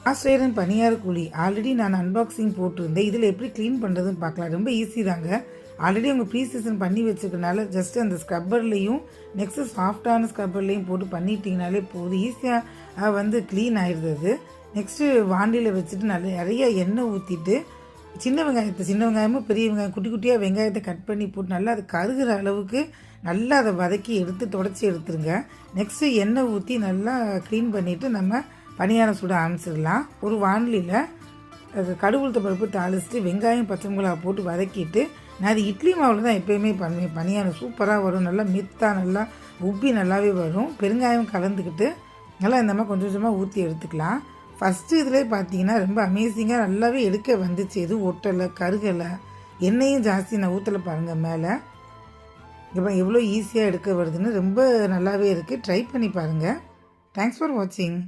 Australian பனியார குழி already நான் unboxing போட்டிருந்தேன். இதில் எப்படி க்ளீன் பண்ணுறதுன்னு பார்க்கலாம். ரொம்ப ஈஸி தாங்க. ஆல்ரெடி அவங்க ப்ரீ சீசன் பண்ணி வச்சுருக்கனால ஜஸ்ட் அந்த ஸ்க்ரப்பர்லேயும் நெக்ஸ்ட்டு சாஃப்டான ஸ்க்ரப்பர்லேயும் போட்டு பண்ணிட்டீங்கனாலே போதும். ஈஸியாக க்ளீன் ஆயிடுது அது. நெக்ஸ்ட்டு வாண்டியில் வச்சுட்டு நிறைய எண்ணெய் ஊற்றிட்டு சின்ன வெங்காயமும் பெரிய வெங்காயம் குட்டி குட்டியாக வெங்காயத்தை கட் பண்ணி போட்டு நல்லா அது கருகிற அளவுக்கு நல்லா அதை வதக்கி எடுத்து தொடச்சி எடுத்துருங்க. நெக்ஸ்ட்டு எண்ணெய் ஊற்றி நல்லா க்ளீன் பண்ணிவிட்டு நம்ம பனியாரம் சுட ஆரம்பிச்சிடலாம். ஒரு வானிலையில் அது கடுகுளுத்த பருப்பு தாளிச்சிட்டு வெங்காயம் பச்சை மிளகா போட்டு வதக்கிட்டு நான் அது இட்லி மாவில் தான் எப்போயுமே பண்ணுவேன். பனியாரம் சூப்பராக வரும். நல்லா மித்தாக நல்லா உப்பி நல்லாவே வரும். பெருங்காயம் கலந்துக்கிட்டு நல்லா இந்த மாதிரி கொஞ்சம் கொஞ்சமாக ஊற்றி எடுத்துக்கலாம். ஃபஸ்ட்டு இதில் பார்த்தீங்கன்னா ரொம்ப அமேசிங்காக நல்லாவே எடுக்க வந்துச்சு. எதுவும் ஒட்டலை கருகலை. எண்ணெயும் ஜாஸ்தி நான் ஊற்றலை பாருங்கள் மேலே. இப்போ எவ்வளோ ஈஸியாக எடுக்க வருதுன்னு ரொம்ப நல்லாவே இருக்குது. ட்ரை பண்ணி பாருங்கள். தேங்க்ஸ் ஃபார் வாட்சிங்.